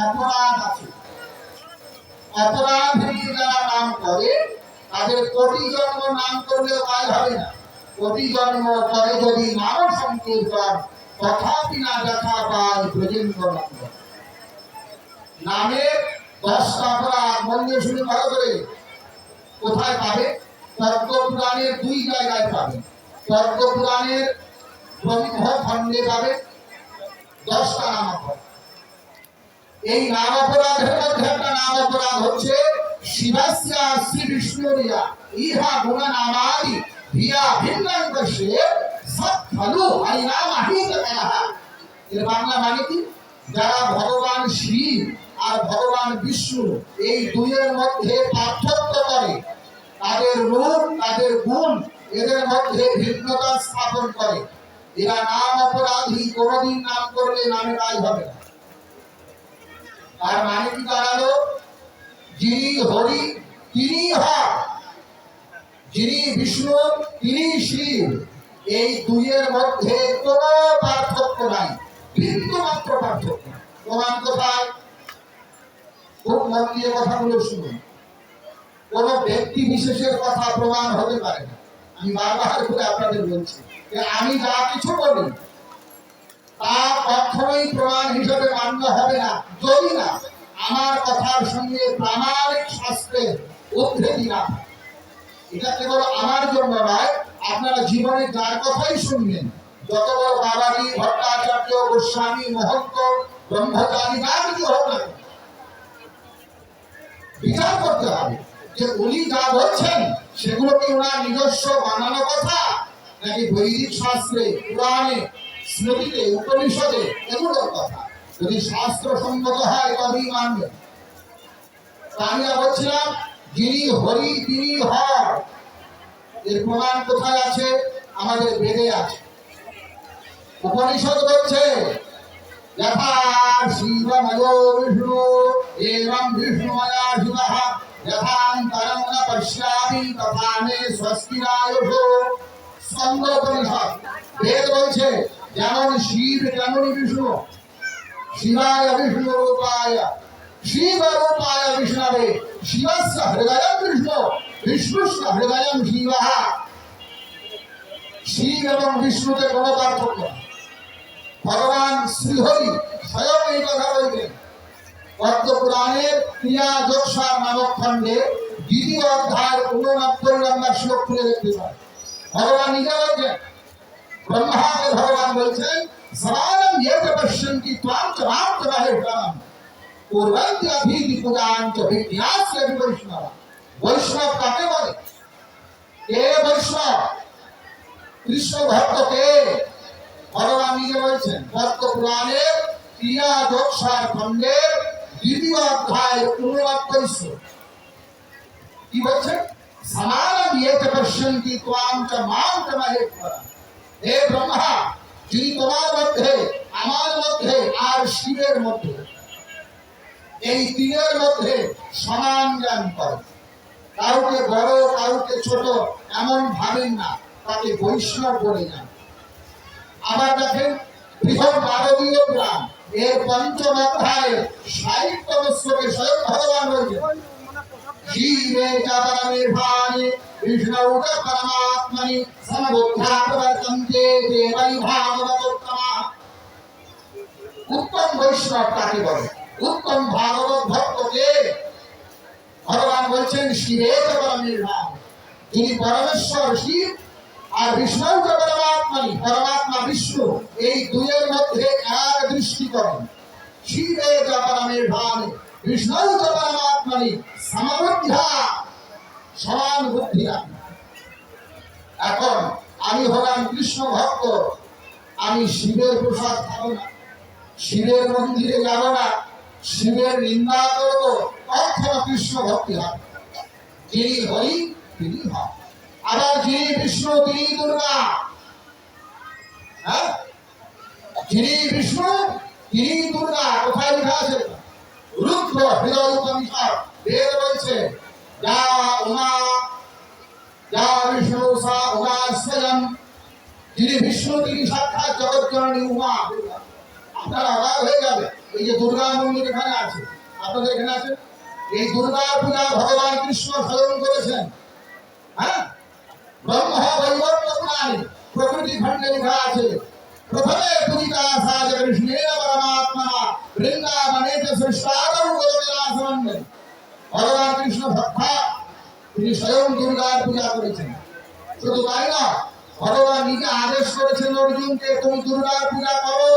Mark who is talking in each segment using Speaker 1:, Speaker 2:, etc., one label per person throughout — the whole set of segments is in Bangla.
Speaker 1: অপরাধ আছে। অপরাধী যারা নাম করে তাদের কোটি জন্ম নাম করলেও কাজ হবে না। কোটি জন্ম করে যদি নাম সংকীর্তন তথাপি না দেখা পায় ব্রজেন্দ্র নন্দ। নামের 10টা অপরাধ মন দিয়ে শুনে ভালো করে। কোথায় পাবে? পদ্মপুরাণের 2 জায়গায় পাবে। পদ্মপুরাণের ব্রহ্ম খণ্ডে পাবে 10টা নাম অপরাধ। এই নাম অপরাধের মধ্যে একটা নাম অপরাধ হচ্ছে শিবাস্যা শ্রী বিষ্ণুরিয়া ইহা গুণ নামাদি ভিয়া ভিন্নাঙ্কশে সৎফলু আইনামাহিত কলহা। এর বাংলা মানে কি? যারা ভগবান শিব আর ভগবান বিষ্ণু এই দুইয়ের মধ্যে পার্থক্য করে, তাদের রূপ তাদের গুণ এদের মধ্যে ভিন্নতা স্থাপন করে, এরা নাম অপরাধী। কোনদিন নাম করলে নামে কাজ হবে না। তার মানে কি দাঁড়ালো? যিনি হরি তিনি হর, যিনি বিষ্ণু তিনি শিব, এই দুইয়ের মধ্যে কোনো পার্থক্য নাই, বিন্দু মাত্র পার্থক্য। প্রমাণ কোথায়? খুব মন দিয়ে কথাগুলো শুনুন। কোন ব্যক্তি বিশেষের কথা প্রমাণ হতে পারে না। আমি বারবার করে আপনাদের বলছি যে আমি যা কিছু বলি তা কখনোই প্রমাণ হিসেবে মান্য হবে না যদি না আমার কথার সঙ্গে প্রামাণিক শাস্ত্রের উদ্ধৃতি না। এটা কেবল আমার জন্য নয়, আপনারা জীবনে যার কথাই শুনবেন, যত বড় বাবাজি, ভট্টাচার্য, গোস্বামী, মহন্ত, ব্রহ্মচারী যা কিছু হোক না, বিচার করতে হবে যে উনি যা বলছেন সেগুলো কি ওনার নিজস্ব বানানো কথা নাকি বৈদিক শাস্ত্রে, পুরাণে, স্মৃতিতে, উপনিষদে এগুলোর কথা। যদি শাস্ত্র সম্মত হয় তবেই মানবেন। আমি বলছিলাম যিনি হরি তিনি হর, এর প্রমাণ কোথায় আছে? আমাদের বেদে আছে। উপনিষদ বলছে যথা শিবময় বিষ্ণু এবং বিষ্ণুময়া শিবঃ যথান্তরং ন পশ্যামি তথা মে স্বস্তিরায়ুঃ। স্কন্দ উপনিষদ বেদ বলছে যেমন শিব তেমনই বিষ্ণু। শিবায় বিষ্ণু রূপায় শিব রূপায় বিষ্ণবে শিবস্য হৃদয়ং বিষ্ণু বিষ্ণুস্য হৃদয়ং শিবঃ। শিব এবং বিষ্ণুতে কোনো পার্থক্য নেই। ভগবান শ্রীহরি স্বয়ং এই কথা বলবেন। পদ্মপুরাণের ক্রিয়া যোগসার নামক খণ্ডে 2য় অধ্যায়ের 69 নম্বর শ্লোক খুলে দেখতে পাই। ভগবান নিজে বলছেন, ব্রহ্মাকে ভগবান বলছেন সমানম ইয়ে পশ্যন্তি ত্বাং চ মাং চ মহেশ্বরম কুর্বন্তি অভীতি পূজাং চ বিজ্ঞাস্য বৈষ্ণব। বৈষ্ণব কাকে বলে? কে বৈষ্ণব? কৃষ্ণ ভক্ত কে? ভগবান নিজে বলছেন পদ্মপুরাণের ক্রিয়া যোগসার খণ্ডের 2য় অধ্যায়ের 69 শ্লোক। কি বলছেন? সমানম ইয়ে পশ্যন্তি ত্বাং চ মাং চ মহেশ্বরম। হে ব্রহ্মা, যিনি তোমার মধ্যে, আমার মধ্যে আর শিবের মধ্যে, এই তিনের মধ্যে সমান জ্ঞান করেন, কাউকে বড় কাউকে ছোট এমন ভাবেন না, তাকে বৈষ্ণব বলে যান। আবার দেখেন বৃহৎ ভারতীয় পুরাণ এর 5ম অধ্যায়ে 60তম শ্লোকে স্বয়ং ভগবান বলছেন শিবে চ পরমেশানি বিষ্ণৌ চ পরমাত্মনি সমবুদ্ধ্যা প্রবর্তন্তে দেবৈ ভাগবতোত্তমাঃ। উত্তম বৈষ্ণব কাকে বলে? উত্তম ভাগবত ভক্তকে ভগবান বলছেন শিবে চ পরমেশানি, যিনি পরমেশ্বর শিব আর বিষ্ণু চ পরমাত্মনি, পরমাত্মা বিষ্ণু, এই দুইয়ের মধ্যে এক দৃষ্টি করেন। শিবে চ পরমেশানি বিষ্ণু চ পরমাত্মনি সমবুদ্ধ্যা, সমান বুদ্ধি রাখেন। এখন আমি হলাম কৃষ্ণ ভক্ত, আমি শিবের প্রসাদ খাবো না, শিবের মন্দিরে যাব না, শিবের নিন্দা করব, কখনো কৃষ্ণ ভক্তি হবে। যিনি হরি তিনি হর। আবার যিনি বিষ্ণু তিনি দুর্গা। হ্যাঁ, যিনি বিষ্ণু তিনি দুর্গা। কোথায় লেখা আছে? রুদ্র হৃদয় উপনিষদ বেদ বলছে যা উমা যা বিষ্ণু সা উমা স্বয়ং। যিনি বিষ্ণু তিনি সাক্ষাৎ জগৎজননী উমা। আপনারা অবাক হয়ে যাবে। এই যে দুর্গা মন্দির এখানে আছে, আপনাদের এখানে আছে, এই দুর্গা পূজা ভগবান কৃষ্ণ স্বয়ং করেছেন। হ্যাঁ, ব্রহ্ম বৈবর্ত পুরাণে প্রকৃতি খণ্ডে লেখা আছে, প্রথমে পূজিতা সা কৃষ্ণেন পরমাত্মা বৃন্দাবনে চ সৃষ্টাদৌ গোবিন্দাসমন্বয়ে। ভগবান কৃষ্ণ ভক্তা, তিনি স্বয়ং দুর্গার পূজা করেছেন। শুধু তাই না, ভগবান নিজে আদেশ করেছেন অর্জুনকে, তুমি দুর্গার পূজা করো।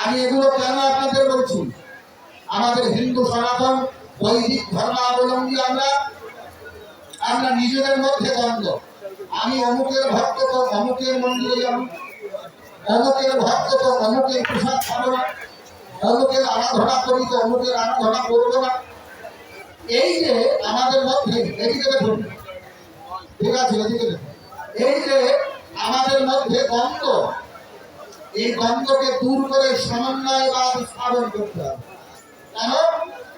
Speaker 1: আমি এগুলো কেন আপনাদের বলছি? আমাদের হিন্দু সনাতন বৈদিক ধর্মাবলম্বী আমরা নিজেদের মধ্যে দ্বন্দ্ব। আমি অমুকের ভক্ত তো অমুকের মন্দিরে যাব, অমুকের ভক্ত তো অমুকের প্রসাদ খাবো না, অমুকের আরাধনা করি তো অমুকের আরাধনা করবো না। এই যে আমাদের মধ্যে, এদিকে দেখুন, ঠিক আছে, এদিকে দেখুন, এই যে আমাদের মধ্যে দ্বন্দ্ব, এই দ্বন্দ্বকে দূর করে সমন্বয়বাদ স্থাপন করতে হবে। কেন?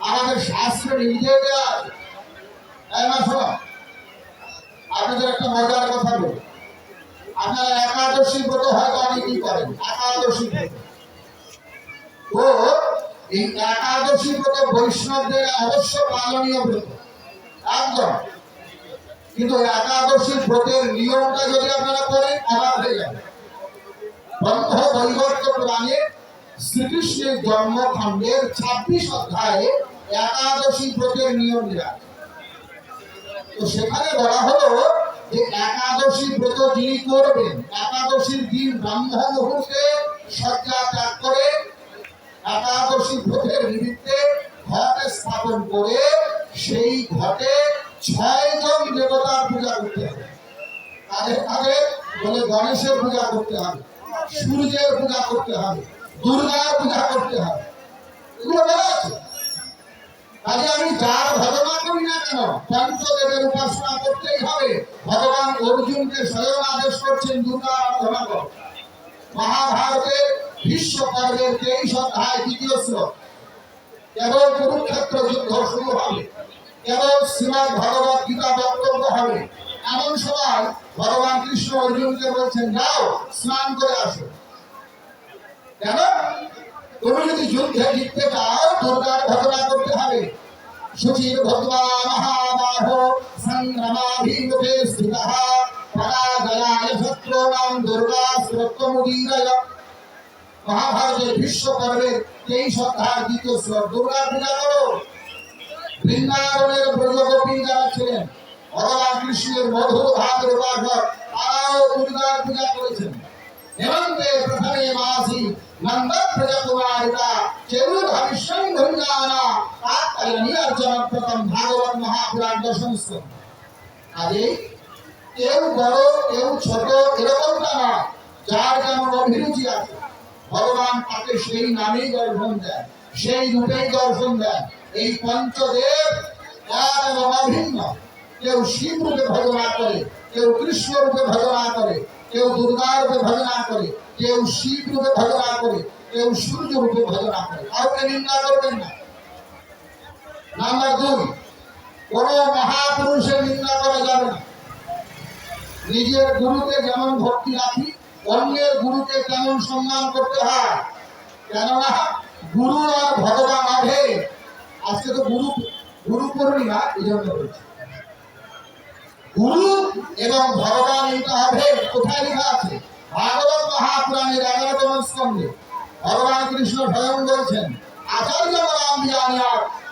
Speaker 1: আমাদের শাস্ত্রে নির্দেশ দেওয়া আছে। আপনাদের একটা মজার কথা বলি, আপনারা একাদশী ব্রত হয়তো অনেকেই করেন, একাদশী ব্রত। তো এই একাদশী ব্রত বৈষ্ণবদের অবশ্য পালনীয় ব্রত একদম, কিন্তু একাদশী ব্রতের নিয়মটা যদি আপনারা করেন অবাক হয়ে যাবে। ব্রহ্ম বৈবর্ত পুরাণে শ্রীকৃষ্ণের জন্মকাণ্ডের 26 অধ্যায়ে একাদশী ব্রতের নিয়ম দেওয়া। তো সেখানে বলা হলো যে একাদশী ব্রত যিনি করবেন, একাদশীর দিন ব্রাহ্ম মুহূর্তে শয্যা ত্যাগ করে একাদশী ব্রতের নিমিত্তে ঘট স্থাপন করে সেই ঘটে 6 জন দেবতার পূজা করতে হবে। তাদের বলে গণেশের পূজা করতে হবে, সূর্যের পূজা করতে হবে, দুর্গার পূজা করতে হবে, এগুলো বলা আছে। কাজে আমি যার ভজনা করি না কেন, পঞ্চদেবের উপাসনা করতেই হবে। ভগবান অর্জুনকে স্বয়ং আদেশ করছেন দুর্গা আরাধনা করো। মহাভারতের ভীষ্ম পর্বের 23 অধ্যায় 2য় শ্লোক, কেবল কুরুক্ষেত্র যুদ্ধ শুরু হবে, কেবল শ্রীমদ্ ভগবত গীতা বক্তব্য হবে, এমন সময় ভগবান কৃষ্ণ অর্জুনকে বলছেন, যাও স্নান করে আসো। কেন? তুমি যদি যুদ্ধে জিততে চাও দুর্গার ভজনা করতে হবে। শুচির ভগবা মহাবাহ সংগ্রামাভিমুখে স্থিতঃ পরাজয়ায় শত্রূণাং দুর্গা স্তোত্রমুদীরয়। মহাভারতের ভীষ্ম পর্বের 23 অধ্যায় 2য় শ্লোক। দুর্গা পূজা করো। বৃন্দাবনের ব্রজগোপী যারা ছিলেন ভগবান কৃষ্ণের মধুর ভাবের উপাসক, তারাও দুর্গার পূজা করেছেন। হেমন্তে প্রথমে মাসি নন্দ প্রজাকুমারিতা চেরুর্ভবিষ্যং ভঞ্জানা তাৎপর্যানি অর্চন প্রথম। ভাগবত মহাপুরাণ 10ম স্কন্ধ। আজে কেউ বড় কেউ ছোট এরকমটা না, যার যেমন অভিরুচি আছে ভগবান তাকে সেই নামেই দর্শন দেন, সেই রূপেই দর্শন দেন। এই পঞ্চদেব এক এবং অভিন্ন। কেউ শিব রূপে ভজনা করে, কেউ কৃষ্ণ রূপে ভজনা করে, কেউ দুর্গা রূপে ভজনা করে, কেউ শিব রূপে ভজনা করে, কেউ সূর্য রূপে ভজনা করে। কাউকে নিন্দা করবেন না। নাম্বার 2, কোন মহাপুরুষের নিন্দা করা যাবে না। নিজের গুরুকে যেমন ভক্তি রাখি, অন্যের গুরুকে তেমন সম্মান করতে হয়। কেননা গুরু আর ভগবান আগে। আজকে তো গুরু পূর্ণিমা, এই জন্য বলছি গুরু এবং ভগবান এটা হবে। কোথায় লেখা আছে? ভাগবত মহাপুরাণের 11তম স্কন্ধে ভগবান কৃষ্ণ স্বয়ং বলছেন, আচার্য নাম জানিয়া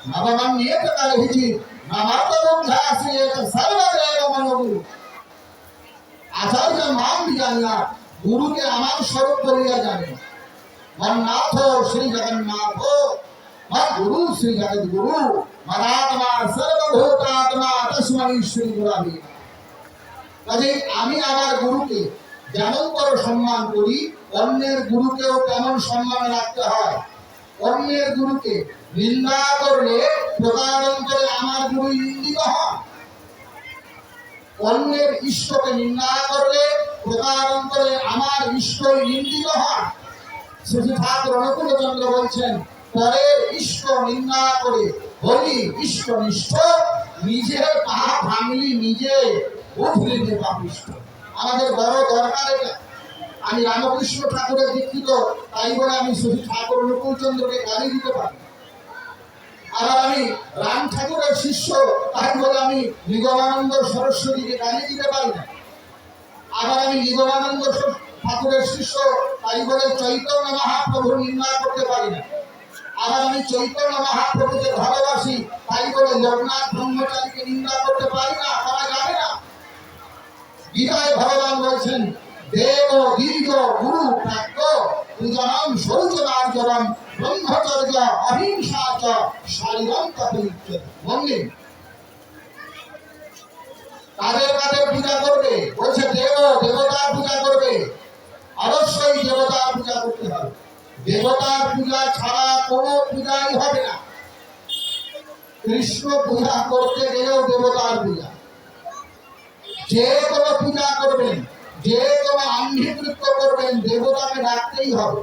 Speaker 1: নবমান নিয়ে কালে হিচি নামাত বন্ধাসি এক সর্বদেব মনোগুরু। আচার্য নাম জানিয়া গুরুকে আমার স্বরূপ বলিয়া জানে। মন্নাথ শ্রী জগন্নাথ, মদ গুরু শ্রী জগদ্গুরু, মদাত্মা সর্বভূতাত্মা তস্मै শ্রী গুরবে। কাজে আমি আমার গুরুকে যেমন করে সম্মান করি, অন্যের গুরুকেও তেমন সম্মান রাখতে হয়। অন্যের গুরুকে নিন্দা করলে প্রকারান্তরে আমার গুরু নিন্দিত হন। অন্যের ইষ্টকে নিন্দা করলে প্রকারান্তরে আমার ইষ্টই নিন্দিত হন। শ্রী ঠাকুর অনুকূলচন্দ্র বলছেন, পরের ইষ্ট নিন্দা করে হলি ইষ্টনিষ্ঠ, নিজের পা ভাঙলি নিজে উঠলি পাপিষ্ঠ। আমাদের বড় দরকার এটা। আমি রামকৃষ্ণ ঠাকুরের দীক্ষিত, তাই বলে আমি শুধু ঠাকুর অনুকূলচন্দ্রকে গালি দিতে পারি। আবার আমি রাম ঠাকুরের শিষ্য, তাই বলে আমি নিগমানন্দ সরস্বতীকে গালি দিতে পারি না। আবার আমি নিগমানন্দ ঠাকুরের শিষ্য, তাই বলে চৈতন্য মহাপ্রভু নিন্দা করতে পারি না। আবার আমি চৈতন্য মহাপ্রভুকে ভালোবাসি, তাই বলে লোকনাথ ব্রহ্মচারীকে নিন্দা করতে পারি না, করা যাবে না। গীতায় ভগবান বলছেন, দেব দীর্ঘ গুরু প্রাজ্ঞ পূজনম শৌচমার্জনম ব্রহ্মচর্য অহিংসা চ শারীরম তপরিচ্ছদ। বললেন কাদের কাদের পূজা করবে? বলছে দেবতার পূজা করবে। অবশ্যই দেবতার পূজা করতে হবে। দেবতার পূজা ছাড়া কোনো পূজাই হবে না। কৃষ্ণ পূজা করতে গেলেও দেবতার পূজা। যে কোনো পূজা করবেন, যে কোনো আহ্নিকৃত্য করবেন, দেবতাকে ডাকতেই হবে।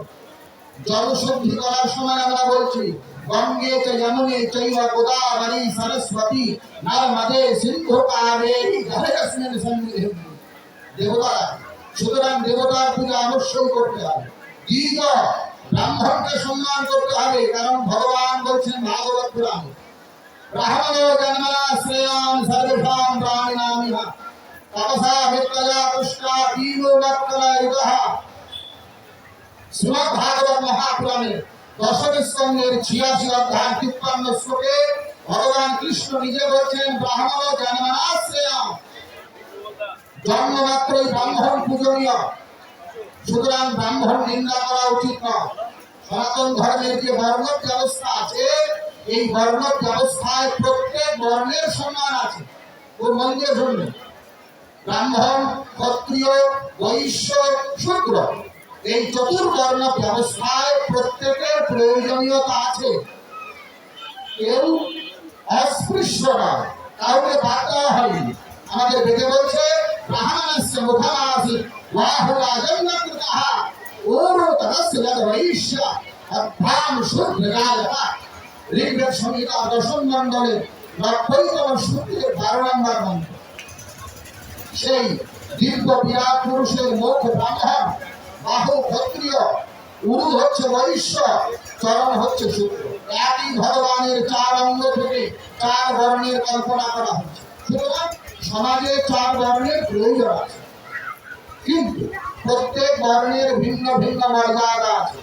Speaker 1: জলশুদ্ধি করার সময় আমরা বলছি গঙ্গে চ যমুনে চৈব গোদাবরী সরস্বতী নর্মদে সিন্ধু কাবেরী জলেস্মিন সন্নিধিঃ। দেবতা, সুতরাং দেবতার পূজা অবশ্যই করতে হবে। দ্বিজ ব্রাহ্মণকে সম্মান করতে হবে, কারণ ভগবান বলছেন ভাগবত পুরাণে, ব্রাহ্মণো জন্মনা শ্রেয়ান সর্বেষাং প্রাণিনাম ইহ তপসা বিপ্রজা পুষ্টা দীনো বক্তলায়ুতঃ। শ্রীমদ্ ভাগবত মহাপুরাণে দশম স্কন্ধের ৮৬ অধ্যায় ৫৩ শ্লোকে ভগবান কৃষ্ণ নিজে বলছেন ব্রাহ্মণ জন্মনা শ্রেয়াম, জন্মমাত্রই ব্রাহ্মণ পূজনীয়। সুতরাং ব্রাহ্মণ নিন্দা করা উচিত নয়। সনাতন ধর্মের যে বর্ণ ব্যবস্থা আছে, এই বর্ণ ব্যবস্থায় প্রত্যেক বর্ণের সম্মান আছে। ও মন্দির শুনবেন, ব্রাহ্মণ, ক্ষত্রিয়, বৈশ্য, শূদ্র, এই চতুর্বর্ণ ব্যবস্থায় প্রত্যেকের প্রয়োজনীয়তা আছে। কেউ অস্পৃশ্য নয়, কাউকে বাদ দেওয়া হয়নি। আমাদের বেদে বলছে ব্রাহ্মণস্য মুখমাসি বাহুরাজন্যকৃতঃ ওরতরস্য যদ্বৈশ্য অভ্যাম শূদ্রজায়ত। ঋগ্বেদ সংহিতা ১০ম মণ্ডলে ৯০তম সূত্রের ১২ নম্বর মন্ত্র। সেই দীর্ঘ বিরাট পুরুষের মুখ ব্রাহ্মণ, বাহু ক্ষত্রিয়, উরু হচ্ছে বৈশ্য, চরণ হচ্ছে শূদ্র। একই ভগবানের ৪ অঙ্গ থেকে ৪ বর্ণের কল্পনা করা হচ্ছে। সুতরাং সমাজে ৪ বর্ণের প্রয়োজন আছে, কিন্তু প্রত্যেক বর্ণের ভিন্ন ভিন্ন মর্যাদা আছে।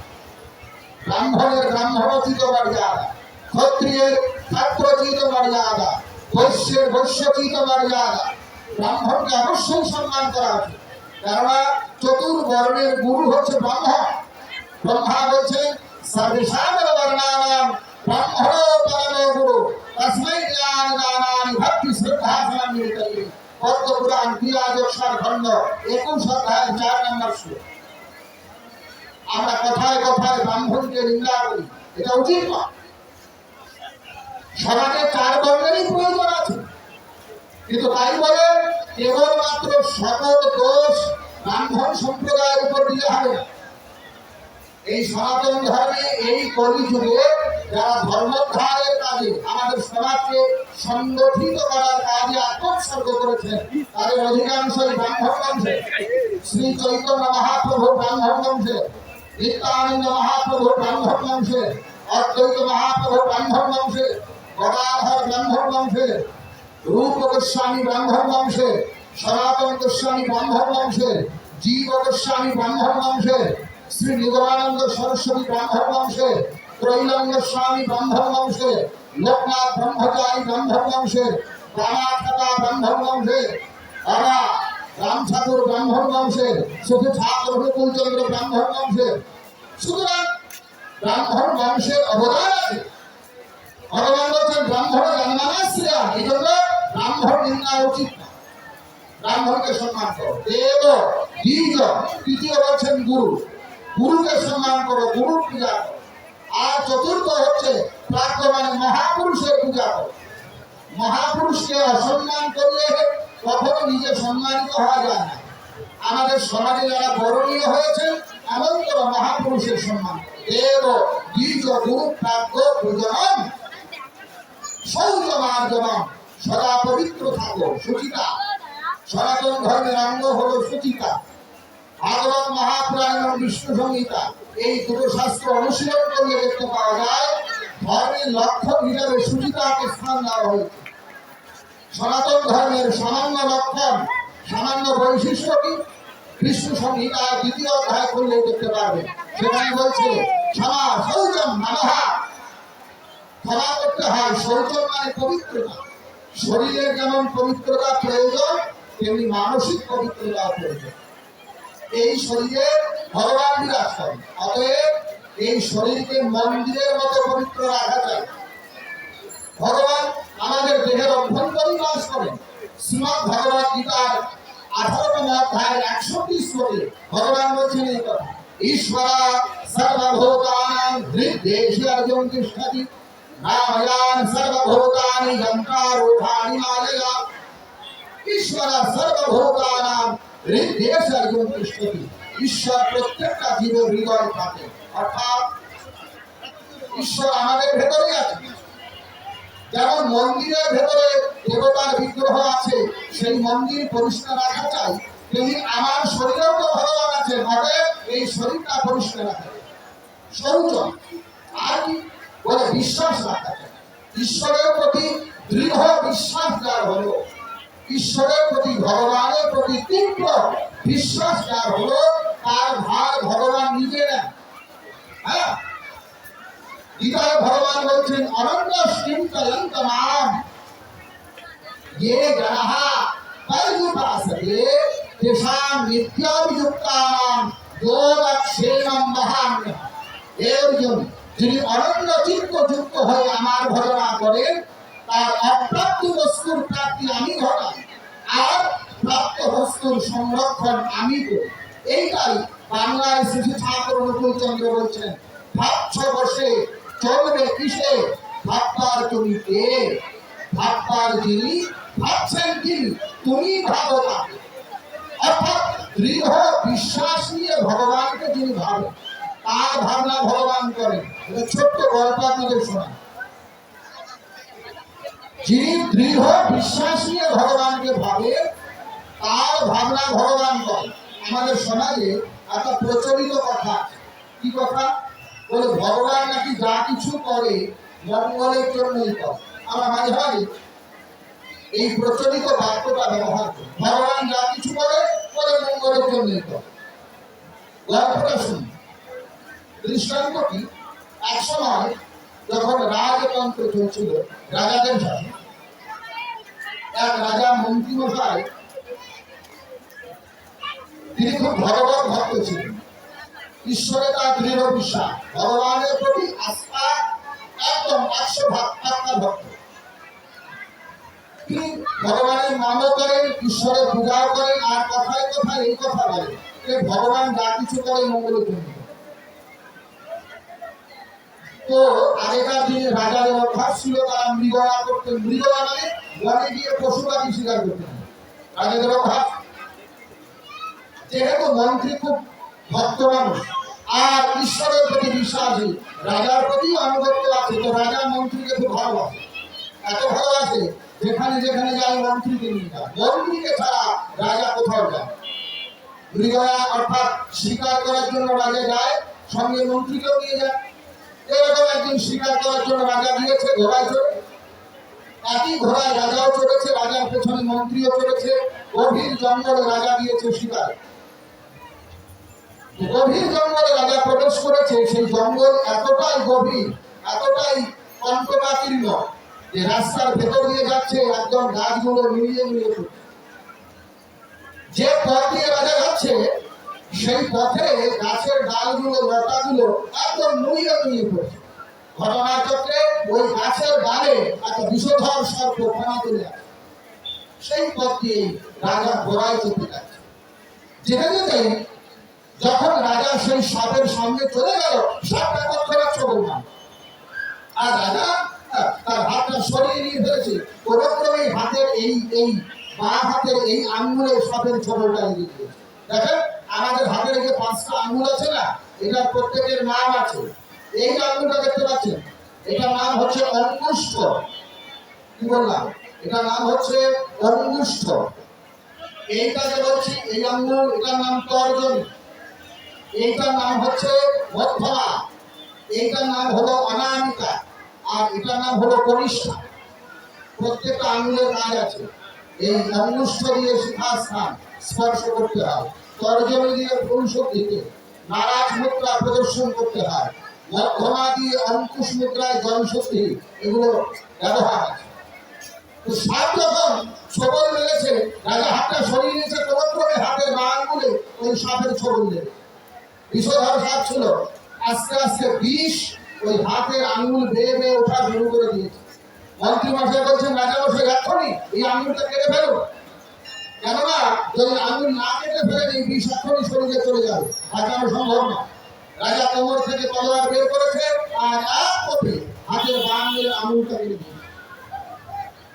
Speaker 1: ব্রাহ্মণের ব্রাহ্মণোচিত মর্যাদা, ক্ষত্রিয়ের ক্ষত্রোচিত মর্যাদা, বৈশ্যের বৈশ্যোচিত মর্যাদা। ব্রাহ্মণকে অবশ্যই সম্মান করা উচিত, কেননা চতুর্বর্ণের গুরু হচ্ছে ব্রহ্মণ। ব্রহ্মা বলছেন সর্বেষাং বর্ণানাং ব্রাহ্মণো পরমো গুরু তস্मै জ্ঞান দানানি ভক্তি শ্রদ্ধা সমন্বিতৈঃ। পদ্ম পুরাণ ক্রিয়াযোগসার খণ্ড ২১ অধ্যায় ৪ নম্বর শ্লোক। আমরা কথায় কথায় ব্রাহ্মণকে নিন্দা করি, এটা উচিত নয়। সমাজে ৪ বর্ণেরই প্রয়োজন আছে, কিন্তু তাই বলে কেবলমাত্র সকল দোষ ব্রাহ্মণ সম্প্রদায়ের উপর দিলে হবে না। এই সনাতন ধর্মে এই কলিযুগে যারা ধর্মোদ্ধারের কাজে, আমাদের সমাজকে সংগঠিত করার কাজে আত্মোৎসর্গ করেছেন, তাদের অধিকাংশই ব্রাহ্মণ বংশে। শ্রী চৈতন্য মহাপ্রভু ব্রাহ্মণ বংশে, নিত্যানন্দ মহাপ্রভু ব্রাহ্মণ বংশে, অদ্বৈত মহাপ্রভু ব্রাহ্মণ বংশে, গদাধর ব্রাহ্মণ বংশে, রূপ গোস্বামী ব্রাহ্মণ বংশে, সনাতন গোস্বামী ব্রাহ্মণ বংশে, জীব গোস্বামী ব্রাহ্মণ বংশে, শ্রী নিগমানন্দ সরস্বতী ব্রাহ্মণ বংশে, ত্রৈলঙ্গ স্বামী ব্রাহ্মণ বংশে, লোকনাথ ব্রহ্মচারী ব্রাহ্মণ বংশে, রামাখাতা ব্রাহ্মণ বংশে, রাম ঠাকুর ব্রাহ্মণ বংশে, শুধু ঠাকুর অনুকূলচন্দ্র ব্রাহ্মণ বংশে। সুতরাং ব্রাহ্মণ বংশের অবদান আছে। ভগবান বলছেন ব্রাহ্মণ জন্মনা শ্রেয়াম, এই জন্য ব্রাহ্মণ নিন্দা উচিত না, ব্রাহ্মণকে সম্মান করো। দেব দ্বিজ, তৃতীয় বলছেন গুরু, গুরুকে সম্মান করো, গুরুর পূজা করো। আর চতুর্থ হচ্ছে প্রাজ্ঞ, মানে মহাপুরুষের পূজা করো। মহাপুরুষকে অসম্মান করলে কখনো নিজে সম্মানিত হওয়া যায় না। আমাদের সমাজে যারা বরণীয় হয়েছে, এমন করে মহাপুরুষের সম্মান করো। দেব দ্বিজ গুরু প্রাজ্ঞ পূজনম শৌচমার্জনম, সদা পবিত্র থাকো, শুচিতা। সনাতন ধর্মের অঙ্গ হলো শুচিতা। ভাগবত মহাপুরাণ এবং বিষ্ণু সংহিতা এই দুটো শাস্ত্র অনুশীলন করলে দেখতে পাওয়া যায় ধর্মের লক্ষণ হিসাবে সুচিতাকে স্থান দেওয়া হয়েছে। সনাতন ধর্মের সামান্য লক্ষণ, সামান্য বৈশিষ্ট্য কি বিষ্ণু সংহিতা 2য় অধ্যায় করলে দেখতে পারবে। সেখানে বলছে ক্ষমা শৌচম নামহা, ক্ষমা করতে হয়। শৌচম মানে পবিত্রতা। শরীরের যেমন পবিত্রতা প্রয়োজন তেমনি মানসিক পবিত্রতা প্রয়োজন। এই শরীরে ভগবান বিরাজ করেন, অতএব এই শরীরকে মন্দিরের মতো পবিত্র রাখা যায়। ভগবান আমাদের দেহের অভ্যন্তরীণ বাস করেন। শ্রীমদ্ ভগবত গীতার 18তম অধ্যায়ের 61 শ্লোকে ভগবান বলছেন এই কথা, ঈশ্বরা সর্বভূতানাং হৃদ্দেশে অর্জুন তিষ্ঠতি নাময়ান সর্বভূতানি যন্ত্রারূঢ়ানি মায়য়া। ঈশ্বরা সর্বভূতানাং হৃদ্দেশে অর্জুন তিষ্ঠতি। ঈশ্বর প্রত্যেকটা জীবের হৃদয়ে থাকে, অর্থাৎ ঈশ্বর আমাদের ভেতরে আছে। যেমন মন্দিরের ভেতরে দেবতার বিগ্রহ আছে, সেই মন্দির পরিষ্কার রাখা চাই, তেমনি আমার শরীরেও তো ভগবান আছে, অতএব এই শরীরটা পরিষ্কার রাখা চাই। শৌচ আর কি বলে বিশ্বাস রাখা চাই। ঈশ্বরের প্রতি দৃঢ় বিশ্বাস যার হলো, ঈশ্বরের প্রতি ভগবানের প্রতি তীব্র বিশ্বাস যার হলো, তার ভার ভগবান নিজে নেন। হ্যাঁ, গীতায় ভগবান বলছেন অনন্ত চিন্তয়ন্ত মাম ये जनाः पर्युपासते तेषां नित्याभियुक्तानां योगक्षेमं वहाम्यहम्। हे अर्जुन, যিনি অনন্য চিত্ত যুক্ত হয়ে আমার ভজনা করেন তার অপ্রাপ্ত বস্তুর প্রাপ্তি আমি ঘটাই, আর প্রাপ্ত বস্তুর সংরক্ষণ আমি করি। এইটাই বাংলায় শ্রী ঠাকুর অনুকূল চন্দ্র বলছেন, ভাবছ বসে চলবে কিসে, ভাববার তুমি কে, ভাববার যিনি ভাবছেন তিনি, তুমি ভাবো তাকে। অর্থাৎ দৃঢ় বিশ্বাস নিয়ে ভগবানকে যিনি ভাবেন তার ভাবনা ভগবান করেন। এটা ছোট্ট গল্প আপনাদের শোনান। যিনি দৃঢ় বিশ্বাস নিয়ে ভগবানকে ভাবে তার ভাবনা ভগবান করেন। আমাদের সমাজে একটা প্রচলিত কথা, কি কথা বলে, ভগবান নাকি যা কিছু করে মঙ্গলের জন্যই করে। আমরা মাঝে মাঝে এই প্রচলিত বাক্যটা ব্যবহার করি, ভগবান যা কিছু করে বলে মঙ্গলের জন্যই করে। গল্পটা শুনি। দৃষ্টান্ত কি, এক সময় যখন রাজতন্ত্র চলছিল রাজাদের সাথে, এক রাজা মন্ত্রী মশাই তিনি খুব ভগবত ভক্ত ছিলেন। ঈশ্বরে তার দৃঢ় বিশ্বাস, ভগবানের প্রতি আস্থা একদম 100% ভক্ত। তিনি ভগবানের নামও করেন, ঈশ্বরের পূজাও করেন, আর কথায় কথায় এই কথা বলেন যে ভগবান যা কিছু করে মঙ্গলের জন্য। তো আগেকার দিনে রাজাদের অভ্যাস ছিল তারা মৃগয়া করতেন। মৃগয়া মানে বনে গিয়ে পশু পাখি শিকার করতেন, রাজাদের অভ্যাস। যেহেতু মন্ত্রী খুব ভক্ত মানুষ আর ঈশ্বরের প্রতি বিশ্বাসী, রাজার প্রতি আনুগত্য আছে, তো রাজা মন্ত্রীকে খুব ভালোবাসে। এত ভালোবাসে যেখানে যেখানে যায় মন্ত্রীকে নিয়ে যায়, মন্ত্রীকে ছাড়া রাজা কোথাও যায়। মৃগয়া অর্থাৎ শিকার করার জন্য রাজা যায়, সঙ্গে মন্ত্রীকেও নিয়ে যায়। এরকম একদিন শিকার করার জন্য রাজা গিয়েছে ঘোড়ায় চড়ে। একই ঘোড়ায় রাজাও চড়েছে, রাজার পেছনে মন্ত্রীও চড়েছে। গভীর জঙ্গলে রাজা গিয়েছে শিকারে। গভীর জঙ্গলে রাজা প্রবেশ করেছে। সেই জঙ্গল এতটাই গভীর, এতটাই কণ্টকাকীর্ণ যে রাস্তার ভেতর দিয়ে যাচ্ছে, একদম গাছগুলো মিলিয়ে মিলিয়ে পড়ছে। যে পথ দিয়ে রাজা যাচ্ছে সেই পথে গাছের ডালগুলো, লতাগুলো একদম নুইয়ে নুইয়ে পড়ছে। ঘটনাচক্রে ওই গাছের ডালে একটা বিষধর সর্প ফোনা তুলে আছে। সেই পথ দিয়ে রাজা ঘোড়ায় চেপে যাচ্ছে। যেতে যেতে যখন রাজা সেই সাপের সামনে চলে গেল, সাপটা তৎক্ষণাৎ সবল না, আর রাজা তার হাতটা সরিয়ে নিয়ে ফেলেছে। কোনক্রমে হাতের এই বাঁ হাতের এই আঙ্গুলে সাপের ছোবলটা লেগে দিয়েছে। দেখেন আমাদের হাতের যে 5টা আঙ্গুল আছে না, এটার প্রত্যেকের নাম আছে। এই আঙ্গুলটা দেখতে পাচ্ছেন, এটার নাম হচ্ছে অঙ্গুষ্ঠ। কি বললাম? এটার নাম হচ্ছে অঙ্গুষ্ঠ। এইটাকে বলছি এই আঙ্গুল, এটার নাম তর্জনী, এইটার নাম হচ্ছে মধ্যমা, এইটার নাম হলো অনামিকা, আর এটার নাম হলো কনিষ্ঠা। প্রত্যেকটা আঙ্গুলের কাজ আছে। এই অঙ্গুষ্ঠ দিয়ে শিখাস্থান স্পর্শ করতে হয়, তর্জনী দিয়ে ভ্রূশক্তিতে নারাজ মুদ্রা প্রদর্শন করতে হয়, মধ্যমা দিয়ে অঙ্কুশ মুদ্রায় জনশক্তি, এগুলো ব্যবহার আছে। তো সাপ যখন ছবল লেগেছে, রাজা হাতটা সরিয়ে নিয়েছে, ক্রমে হাতের বা আঙ্গুলে ওই সাপের ছবল লেগে বিষধর সাপ ছিল। আস্তে আস্তে বিষ ওই হাতের আঙ্গুল বেয়ে বেয়ে ওঠা শুরু করে দিয়েছে। মন্ত্রী মশাই বলছেন, রাজা মশাই এক্ষুনি এই আঙ্গুলটা কেটে ফেলো, কেননা যদি আঙ্গুল না কেটে ফেলেন এই বিষ এক্ষুনি শরীরে চলে যাবে, বাঁচানো সম্ভব না। রাজা কোমর থেকে তলোয়ার বের করেছে আর এক কোপে হাতের বা আঙ্গুলের আঙুলটা কেটে দিয়েছে।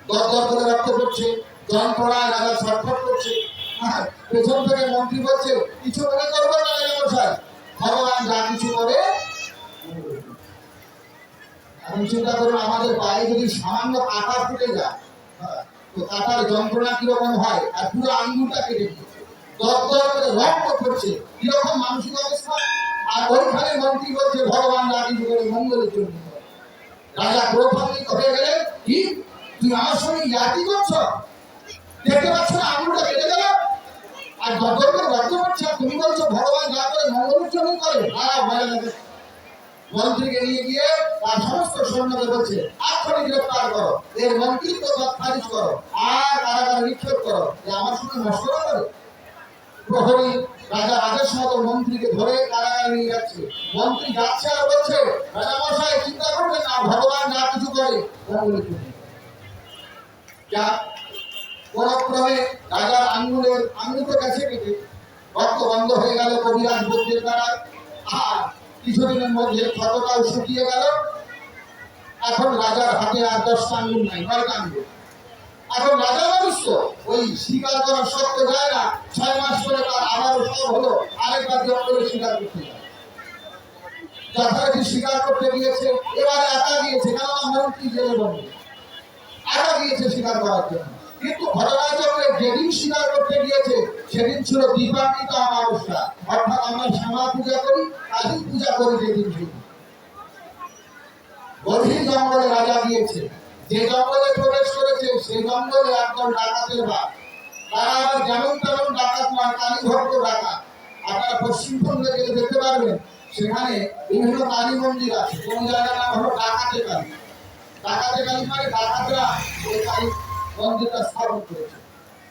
Speaker 1: দরদর করে রক্ত পড়ছে, যন্ত্রণায় রাজা ছটফট করছে। পেছন থেকে মন্ত্রী বলছে, কিছু মনে করবেন না রাজা মশাই, ভগবান যা কিছু করে। এখন চিন্তা করুন, আমাদের পায়ে যদি সামান্য কাঁটা ফুটে যায়, তো কাঁটার যন্ত্রণা কিরকম হয়, আর পুরো আঙ্গুলটা কেটে দিয়েছে, দরদর করে রক্ত পড়ছে, কিরকম মানসিক অবস্থা। আর ওইখানে মন্ত্রী বলছে, ভগবান যা কিছু করে মঙ্গলের জন্য। রাজা ক্রোধান্বিত হয়ে গেলেন, কি তুই আমার সঙ্গে ইয়ার্কি করছ? দেখতে পাচ্ছ না আঙুলটা কেটে গেল, আর দরদর করে রক্ত পড়ছে, আর তুমি বলছো ভগবান যা করে মঙ্গলের জন্য করে। ভয় লাগে। মন্ত্রীকে নিয়ে গিয়ে তার সমস্ত সৈন্যকে বলছে, এক্ষুনি গ্রেফতার করো, এর মন্ত্রিত্ব খারিজ করো, আর কারাগারে নিক্ষেপ করো। আমার সঙ্গে মশলা করে। প্রহরী রাজা আদেশ মতো মন্ত্রীকে ধরে কারাগারে নিয়ে যাচ্ছে। মন্ত্রী যাচ্ছে আর বলছে, রাজা মশাই চিন্তা করবেন না, ভগবান যা কিছু করে মঙ্গলের জন্য। যা কোনক্রমে রাজার আঙ্গুল তো গেছে কেটে, রক্ত বন্ধ হয়ে গেল কবিরাজ বৈদ্যের দ্বারা। আর কিছুদিনের মধ্যে ক্ষতটাও শুকিয়ে গেল। এখন রাজার হাতে আর 10টা আঙ্গুল নাই, 9টা আঙ্গুল। এখন রাজা মানুষ তো ওই শিকার করার শক্ত যায় না, 6 মাস পরে তার আবারও সব হলো, আরেকবার জঙ্গলে শিকার করতে যায়। যথারীতি শিকার করতে গিয়েছে, এবারে একা গিয়েছে, কেননা মন্ত্রী জেলে বন্ধ, একা গিয়েছে শিকার করার জন্য। কিন্তু ঘটনাচক্রে যেদিন শিকার করতে গিয়েছে সেদিন ছিল দীপান্বিত অমাবস্যা, অর্থাৎ আমরা শ্যামা পূজা করি, কালী পূজা করি যেদিন। গভীর জঙ্গলে রাজা গিয়েছে, যে জঙ্গলে প্রবেশ করেছে সেই জঙ্গলে একদম ডাকাতের বাস। তারা আবার যেমন তেমন ডাকাত নয়, কালী ভক্ত ডাকাত। আপনারা পশ্চিমবঙ্গে গেলে দেখতে পারবেন, সেখানে বিভিন্ন কালী মন্দির আছে। কোন জায়গার নাম হলো ডাকাতে কালী। ডাকাতে কালী মানে ডাকাতরা ওই কালী মন্দিরটা স্থাপন করেছে।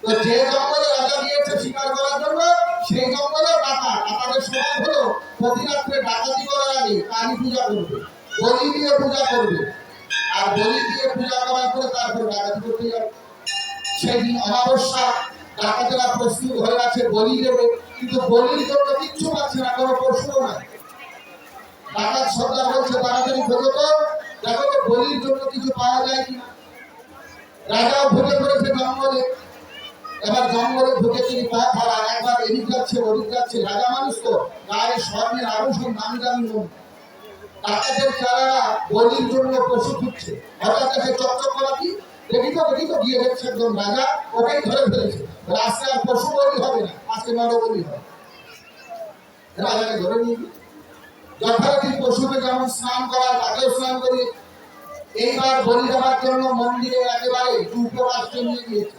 Speaker 1: তো যে জঙ্গলে রাজা গিয়েছে শিকার করার জন্য, সেই জঙ্গলে ডাকাতের স্বভাব হলো প্রতি রাত্রে ডাকাতি করার আগে কালী পূজা করবে, বলি দিয়ে পূজা করবে, আর বলি দিয়ে পূজা করার পরে তারপরে ডাকাতি করতে যাবে। সেদিন অমাবস্যা, ডাকাতেরা প্রস্তুত হয়ে আছে বলি দেবে, কিন্তু বলির জন্য কিচ্ছু পাচ্ছে না, কোনো পশুও নাই। ডাকাত সর্দার বলছে, তাড়াতাড়ি খোঁজো তো, দেখো তো বলির জন্য কিছু পাওয়া যায় কিনা। রাজাও ঢুকে পড়েছে জঙ্গলে। এবার জঙ্গলে ঢুকে তিনি পথ হারান, একবার এদিক যাচ্ছে ওদিক যাচ্ছে। রাজা মানুষ তো, গায়ে স্বর্ণের আভূষণ, দামি দামি মন। ডাকাতের চারারা বলির জন্য পশু খুঁজছে, হঠাৎ এসে চকচক করা কি, দেখি তো গিয়ে দেখছে একদম রাজা ওকেই ধরে ফেলেছে। আজকে আর পশু বলি হবে না, আজকে নর বলি হবে। রাজাকে ধরে নিয়ে যথারীতি পশুকে যেমন স্নান করা, তাকেও স্নান করিয়ে এইবার বলি দেওয়ার জন্য মন্দিরে একেবারে উপবাস নিয়ে গিয়েছে।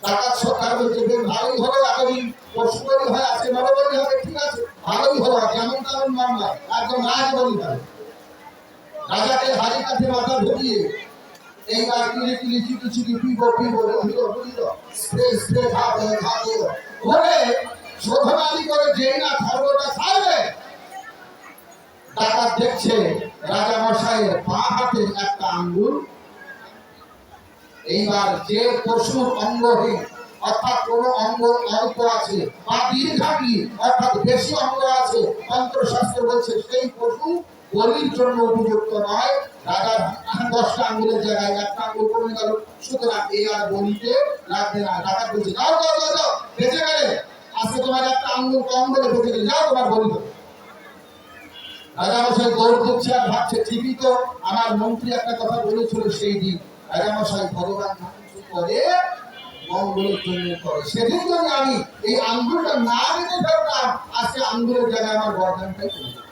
Speaker 1: ডাকাত সরকার বলছে, বেশ ভালোই হলো, এতদিন পশু বলি হয়, আজকে নর বলি হবে, ঠিক আছে ভালোই হলো, যেমন তেমন মামলা, একদম রাজ বলি হবে। রাজাকে হাড়ি কাঠে মাথা ঢুকিয়ে এইবার কিলি চিটি পিবো স্প্রে খাবে বলে শোধনাদি করে যেই না খবরটা ছাড়বে, ডাকাত দেখছে রাজা মশাইয়ের বাঁ হাতে একটা আঙ্গুল। এইবার যে পশুর অঙ্গহীন, অর্থাৎ কোন অঙ্গ অল্প আছে বা দীর্ঘাঙ্গী, অর্থাৎ বেশি অঙ্গ আছে, তন্ত্রশাস্ত্র বলছে সেই পশু বলির জন্য উপযুক্ত নয়। রাজার 10টা আঙ্গুলের জায়গায় একটা আঙ্গুল কমে গেল, সুতরাং এই আর বলিতে লাগবে না। ডাকাত বলছে, যাও বেঁচে গেলে, আজকে তোমার একটা আঙ্গুল কম বলে বেঁচে গেলে, যাও তোমার বলি হবে। রাজামশাই দৌড় দিচ্ছে আর ভাবছে, ঠিকই তো আমার মন্ত্রী একটা কথা বলেছিল সেই দিন, রাজামশাই ভগবান করে মঙ্গলের জন্য করে। সেদিন যদি আমি এই আঙ্গুলটা না দিতে পারতাম, আজকে আঙ্গুলের জায়গায় আমার গর্দানটাই চলে যেত।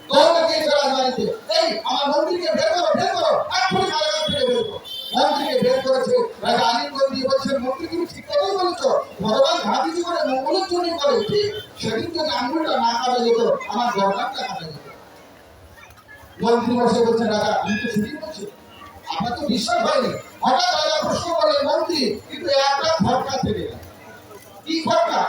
Speaker 1: তোমরা কে রাজবাড়িতে এই আমার মন্ত্রীকে বের করো, বের করো, এক্ষুনি কারাগার থেকে বের করো। মন্ত্রীকে বের করেছে। রাজা আলিমগঞ্জ দিয়ে বলছেন, মন্ত্রী তুমি ঠিক কথাই বলেছ, ভগবান যা কিছু করে মঙ্গলের জন্য করে। ঠিক সেদিন যদি আঙ্গুলটা না কাটা যেত, আমার গর্দানটা কাটা যেত। মন্ত্রী বসে বলছেন, রাজা আমি তো ছুটি করছি, আপনার তো বিশ্বাস হয়নি। হঠাৎ রাজা প্রশ্ন করলেন, মন্ত্রী কিন্তু একটা খটকা থেকে গেল। কি খটকা?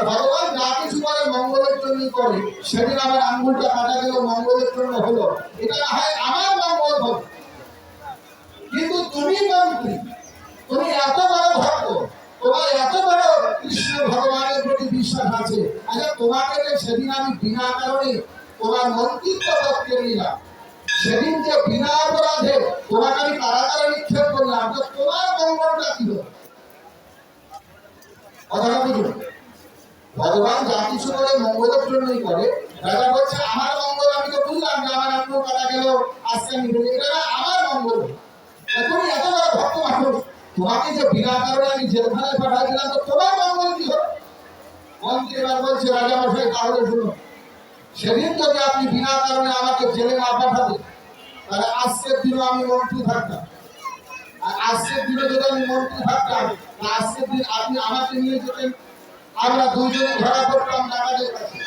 Speaker 1: ভগবান যা কিছু করে মঙ্গলের জন্য করে। সেদিন আমার আঙ্গুলটা কাটা গেল, মঙ্গলের জন্য হলো। এটা না হয় আমার মঙ্গল হলো, কিন্তু তুমি মন্ত্রী, তুমি এত বড় ভক্ত, তোমার এত বড় কৃষ্ণ ভগবানের প্রতি বিশ্বাস আছে। আচ্ছা তোমাকে যে সেদিন আমি বিনা কারণে তোমার মন্ত্রিত্ব পদ কেড়ে নিলাম, সেদিন যে বিনা অপরাধে তোমাকে আমি কারাগারে নিক্ষেপ করলাম, তো তোমার মঙ্গলটা কি হলো? কথাটা বুঝুন। ভগবান যা কিছু করে মঙ্গলের জন্যই করে। রাজা বলছে আমার মঙ্গল, আমি তো বুঝলাম যে আমার আঙ্গুল কাটা গেল, আজকে আমি বলি এটা না আমার মঙ্গল। তুমি এত বড় ভক্ত মানুষ, তোমাকে যে বিনা কারণে আমি জেলখানায় পাঠাই দিলাম, তো তোমার মঙ্গল কি হলো? মন্ত্রী এবার বলছে, রাজা মশাই তাহলে শুনুন, সেদিন যদি আপনি বিনা কারণে আমাকে জেলে না পাঠাতেন, তাহলে আজকের দিনও আমি মন্ত্রী থাকতাম। আর আজকের দিনে যদি আমি মন্ত্রী থাকতাম, আজকের দিন আপনি আমাকে নিয়ে যেতেন, আমরা দুইজনে ধরা পড়তাম ডাকাতের কাছে।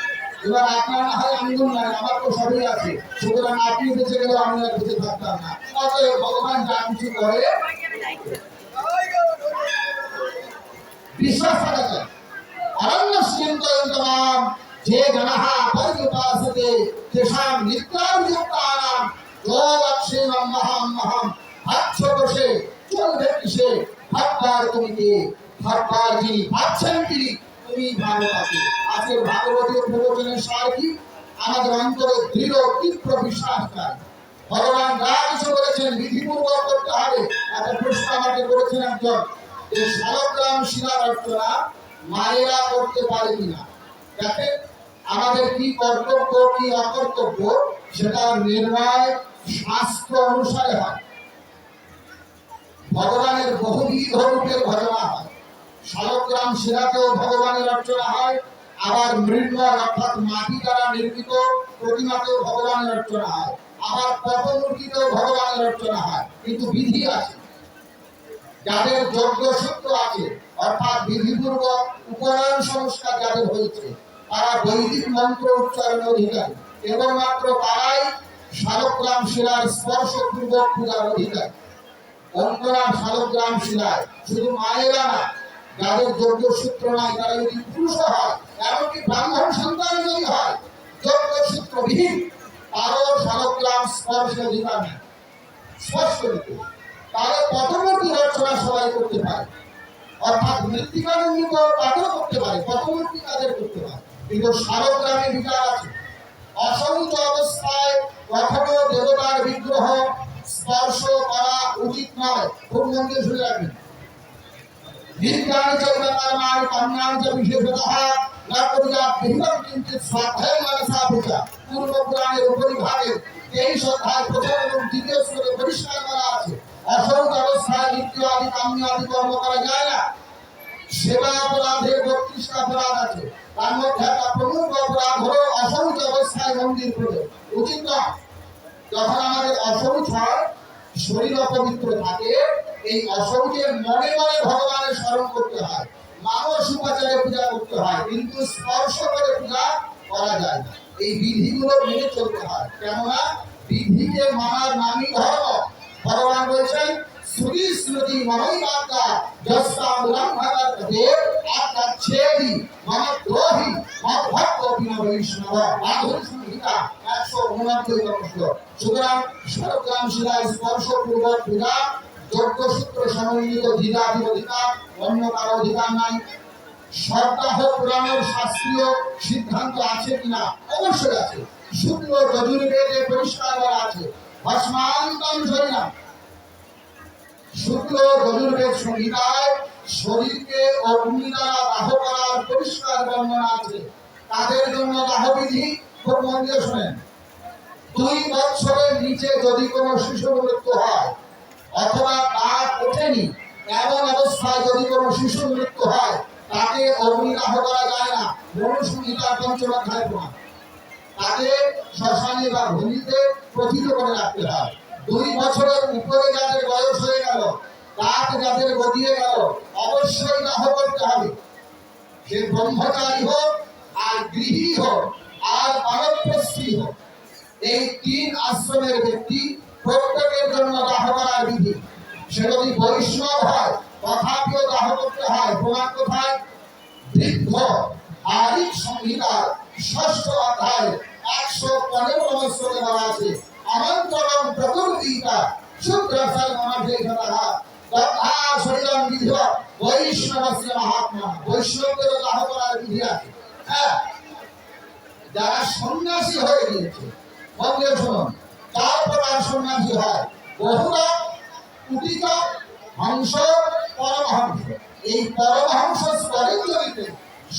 Speaker 1: এবার আপনার না হয় আঙ্গুল নাই, আমার তো সবই আছে, সুতরাং আপনি বেঁচে গেলে আমি আর বেঁচে থাকতাম না। অতএব ভগবান যা কিছু করে বিশ্বাস থাকা যায়। অরণ্য চিন্তয়ন্তমাম যে জনঃ পর্যুপাসতে তেষাং নিত্যাভিযুক্তানাং যোগক্ষেমং মহাম মহাম। ভাবছো বসে চলবে কিসে, ভাববার তুমি কে, ভাববার যিনি ভাবছেন তিনি, তুমি ভালো তাকে। আজকের ভাগবতীয় প্রবচনের সার কি? আমাদের অন্তরে দৃঢ় তীব্র বিশ্বাস চাই। ভগবান যা কিছু বলেছেন বিধিপূর্বক করতে হবে। একটা প্রশ্ন আমাকে করেছেন একজন, যে শালগ্রাম শিলার অর্চনা মায়েরা করতে পারে কিনা। দেখেন আমাদের কি কর্তব্য কি অকর্তব্য, সেটা নির্ণয় শাস্ত্র অনুসারে হয়। ভগবানের বহুবিধ রূপের ভজনা হয়। শালগ্রাম শিলাতেও ভগবানের অর্চনা হয়, আবার মৃন্ময় অর্থাৎ মাটি দ্বারা নির্মিত প্রতিমাতেও ভগবানের অর্চনা হয়, আবার পটমূর্তিতেও ভগবানের অর্চনা হয়। কিন্তু বিধি আছে। যাদের যজ্ঞ সূত্র আছে, অর্থাৎ বিধিপূর্বক উপনয়ন সংস্কার যাদের হয়েছে, তারা বৈদিক মন্ত্র উচ্চারণের অধিকারী, কেবলমাত্র তারাই শালগ্রাম শিলার স্পর্শপূর্বক পূজার অধিকারী। অন্যরা শালগ্রাম শিলায় শুধু মায়েরা না, যাদের যজ্ঞ সূত্র নাই, তারা যদি পুরুষ হয়, এমনকি ব্রাহ্মণ সন্তান যদি হয়, যজ্ঞ সূত্রবিহীন, তারও শালগ্রাম স্পর্শের অধিকার নেই। স্পষ্ট দিতে তাদের পটমূর্তি রচনা সবাই করতে পারে, অর্থাৎ মৃত্তিকা নির্মিত তাদেরও করতে পারে, পটমূর্তি তাদের করতে পারে। কিন্তু শালগ্রামে বিচার আছে, অসংখ্য অবস্থায় কখনো দেবতার বিগ্রহ স্পর্শ করা উচিত নয়। খুব মন দিয়ে শুনে রাখবেন। বিজ্ঞান চৈতন্যমায় কন্যান চ বিশেষতঃ নাট্যবিদ্যা বিহিতম কিঞ্চিৎ স্বাধ্যায় মানসা পূজা। পূর্ব পুরাণের উপরিভাগে 23 অধ্যায় প্রথম এবং দ্বিতীয় শ্লোকে পরিষ্কার করা আছে, অসংখ্য অবস্থায় নিত্য আদি কাম্য আদি কর্ম করা যায় না। সেবা অপরাধের 32টা অপরাধ আছে, তার মধ্যে একটা প্রমুখ অপরাধ হলো অসংখ্য অবস্থায় মন্দির প্রবেশ উচিত নয়। যখন আমাদের অশৌচ হয়, শরীর অপবিত্র থাকে, এই অশৌচের মনে মনে ভগবানের স্মরণ করতে হয়, মানস উপাচারে পূজা করতে হয়, কিন্তু স্পর্শ করে পূজা করা যায় না। এই বিধিগুলো মেনে চলতে হয়, কেননা বিধিকে মানার নামই ধর্ম। ভগবান বলছেন শ্রুতি স্মৃতি মনোবাক্যা যস্তা উল্লঙ্ঘনার দেব আত্মাচ্ছেদি মম দ্রোহী মম ভক্ত বিনা বৈষ্ণব। মাধুরী সংহিতা 189 শ্লোক। সুতরাং শালগ্রাম শিলায় স্পর্শপূর্বক পূজা যজ্ঞ সূত্র সমন্বিত দ্বিজাধির অধিকার, অন্য কারো অধিকার নাই। সপ্তাহ পুরাণের শাস্ত্রীয় সিদ্ধান্ত আছে কিনা? অবশ্যই আছে। শুক্ল যজুর্বেদে পরিষ্কার করা আছে, ভস্মান্তম শরীরম। শুক্ল যজুর্বেদ সংহিতায় শরীরকে অগ্নি দ্বারা দাহ করার পরিষ্কার বর্ণনা আছে। তাদের জন্য দাহবিধি খুব মন দিয়ে শোনেন। 2 বছরের নিচে যদি কোনো শিশুর মৃত্যু হয় অথবা তা ওঠেনি, এমন অবস্থায় যদি কোনো শিশুর মৃত্যু হয় তাকে অগ্নিদাহ করা যায় না। মনুসংহিতার পঞ্চম অধ্যায় প্রমাণ। তাকে শ্মশানে বা ভূমিতে প্রথিত করে রাখতে হয়। 2 বছরের উপরে যাদের বয়স হয়ে গেল, দাঁত যাদের গদিয়ে গেল, অবশ্যই দাহ করতে হবে। সে ব্রহ্মচারী হোক, আর গৃহী হোক, আর বানপ্রস্থী হোক, এই 3 আশ্রমের ব্যক্তি প্রত্যেকের জন্য দাহ করার বিধি। সে যদি বৈষ্ণব হয় তথাপিও দাহ করতে হয়। প্রমাণ কোথায়? বৃদ্ধ আরিক সংহিতার 6ষ্ঠ অধ্যায় 115 শ্লোকে বলা আছে, অনন্তরম প্রকৃতিতা শুদ্রসাল মহাভেদতঃ তথা শরীরং বিধ বৈষ্ণবস্য মহাত্মা। বৈষ্ণবদের দাহ করার বিধি আছে। হ্যাঁ, যারা সন্ন্যাসী হয়ে গিয়েছে, মন্দির শুনুন, 4 প্রকার সন্ন্যাসী হয়: বহুরা, কুটিক, হংস, পরমহংস। এই পরমহংস স্তরের যদি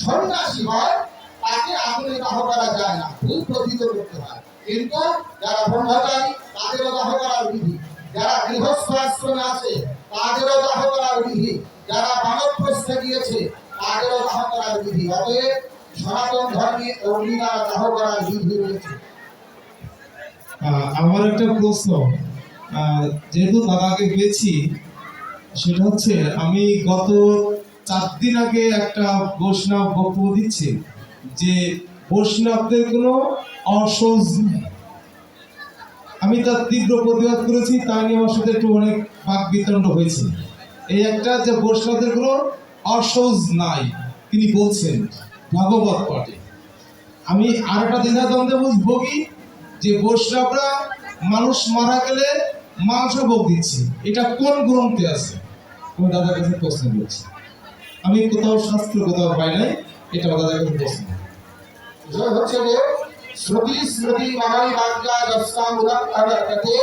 Speaker 1: সন্ন্যাসী হয় তাকে আগুনে দাহ করা যায় না, ভূ প্রথিত করতে হয়। কিন্তু যারা ব্রহ্মচারী তাদেরও দাহ করার বিধি, যারা গৃহস্থ আশ্রমে আছে তাদেরও দাহ করার বিধি, যারা বানপ্রস্থে গিয়েছে তাদেরও দাহ করার বিধি। অতএব সনাতন ধর্মে অগ্নি দ্বারা দাহ করার বিধি রয়েছে।
Speaker 2: আমার একটা প্রশ্ন, যেহেতু দাদাকে পেয়েছি, সেটা হচ্ছে আমি গত 4 দিন আগে একটা বৈষ্ণব বক্তব্য দিচ্ছি যে বৈষ্ণবদের কোনো অসহজ নেই। আমি তার তীব্র প্রতিবাদ করেছি, তাই নিয়ে আমার সাথে একটু অনেক বাক বিতণ্ড হয়েছে। এই একটা যে বৈষ্ণবদের কোনো অসহজ নাই তিনি বলছেন ভাগবত পাঠে। আমি আর একটা দ্বিধাদ্বন্দ্বে ভোগী যে বৈষ্ণবরা মানুষ মারা গেলে মাংস ভোগ দিচ্ছে, এটা কোন গ্রন্থে আছে? আমি দাদার কাছে প্রশ্ন করছি। আমি কোথাও শাস্ত্র কোথাও পাই নাই, এটা দাদার কাছে প্রশ্ন।
Speaker 1: হচ্ছে যে শ্রুতি স্মৃতি মহাই বাগ্যা দস্তামূলক অবর্ততে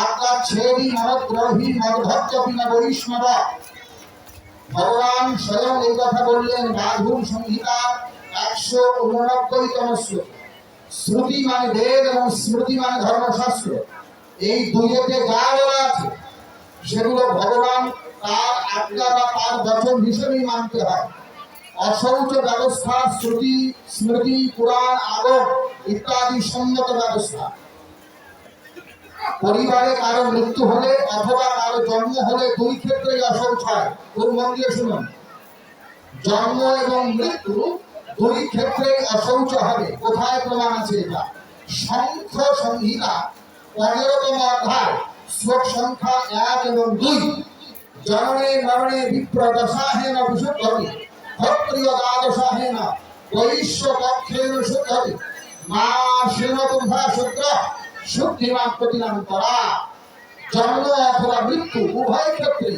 Speaker 1: আজ্ঞা ছেদি মনদ্রোহী মদভক্ত বিনা বৈষ্ণব। ভগবান স্বয়ং এই কথা বললেন রাঘুর সংহিতা 189তম শ্লোক। শ্রুতি মানে বেদ এবং স্মৃতি মানে ধর্মশাস্ত্র। এই দুইয়েতে যা বলা আছে সেগুলো ভগবান তার আজ্ঞা বা তার বচন হিসেবেই মানতে হয়। অশৌচ ব্যবস্থা শ্রুতি স্মৃতি পুরাণ আগম ইত্যাদি সম্মত ব্যবস্থা। পরিবারে কারো মৃত্যু হলে অথবা কারো জন্ম হলে 2 ক্ষেত্রেই অশৌচ হয়। খুব মন দিয়ে শুনুন, জন্ম এবং মৃত্যু 2 ক্ষেত্রেই অশৌচ হবে। কোথায় প্রমাণ আছে এটা? সংখ্য সংহিতা 15তম অধ্যায় শ্লোক সংখ্যা 1 এবং 2। জননে মরণে বিপ্রদশাহেন বিশুদ্ধতি ক্ষত্রিয় দ্বাদশাহেন বৈশ্য পক্ষেন শুদ্ধতি মা সেন তুভা শুদ্ধ শুদ্ধিমান প্রতিনান্তরা। জন্ম অথবা মৃত্যু উভয় ক্ষেত্রে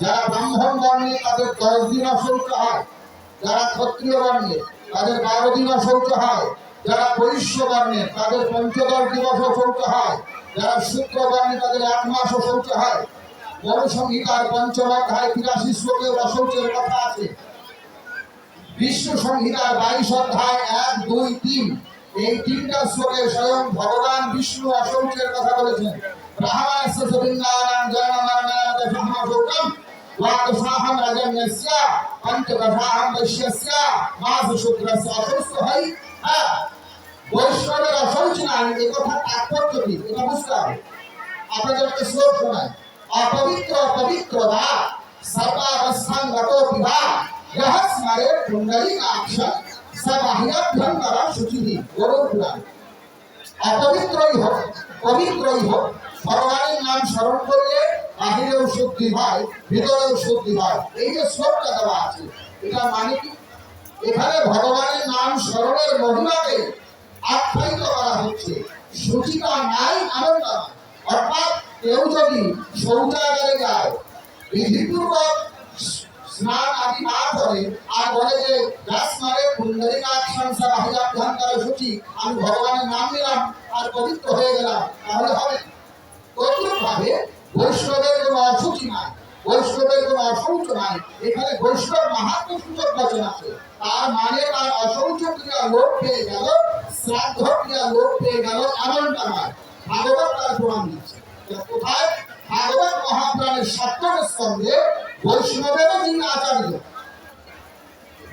Speaker 1: যারা ব্রাহ্মণ বর্ণে তাদের 10 দিন অশৌচ হয়, যারা ক্ষত্রিয় বর্ণে তাদের 12 দিন অশৌচ হয়, যারা বৈশ্য বর্ণে তাদের 15 দিবস অশৌচ হয়, যারা শূদ্র বর্ণে তাদের 1 মাস অশৌচ হয়। মনুসংহিতার 5ম অধ্যায় 83 শ্লোকে অশৌচের কথা আছে। বিষ্ণু সংহিতার 22 অধ্যায় 1, 2, 3 এই 3টা শ্লোকে স্বয়ং ভগবান বিষ্ণু অশৌচের কথা বলেছেন। ব্রাহ্মণস্য সবিন্দানাং জনমরণায় দশমশৌচম দ্বাদশাহং রাজন্যস্য পঞ্চদশাহং বৈশ্যস্য মাস শুক্রস্য অশৌচ হয়। হ্যাঁ, বৈষ্ণবের অশৌচ নাই, এই কথা তাৎপর্য কি এটা বুঝতে হবে। আপনাদেরকে শ্লোক শোনায়, অপবিত্র পবিত্র বা সর্বাবস্থান গত বিবাহ यह स्मरे पुंडरीकाक्ष सबाह्याभ्यंतर शुचिः। গরুড় পুরাণ। অপবিত্রই হোক পবিত্রই হোক, ভগবানের নাম স্মরণ করলে বাহিরেও শুদ্ধি হয়, ভিতরেও শুদ্ধি হয়। এই যে শ্লোকটা দেওয়া আছে এটা মানে কি? এখানে ভগবানের নাম স্মরণের মহিমাকে আখ্যায়িত করা হচ্ছে। শুচিতা নাই, আনন্দ নাই। অর্থাৎ কেউ যদি শৌচাগারে যায়, বিধিপূর্বক স্নান আদি না করে আর বলে যে গাছ মারে পুণ্ডরীকাক্ষং সবাহ্যাভ্যন্তর শুচি, আমি ভগবানের নাম নিলাম আর পবিত্র হয়ে গেলাম, তাহলে হবে? তদ্রূপভাবে বৈষ্ণবের কোনো অশুচি নাই, বৈষ্ণবের কোনো অশৌচ নাই। এখানে বৈষ্ণব মাহাত্ম্য সূচক বচন আছে। তার মানে তার অশৌচ ক্রিয়া লোপ পেয়ে গেল, শ্রাদ্ধ ক্রিয়া লোপ পেয়ে গেল, এমনটা নয়। ভাগবত তার প্রমাণ দিচ্ছে। কোথায়? ভাগবত মহাপুরাণের 7ম স্কন্ধে বৈষ্ণবেরও যিনি আচার্য,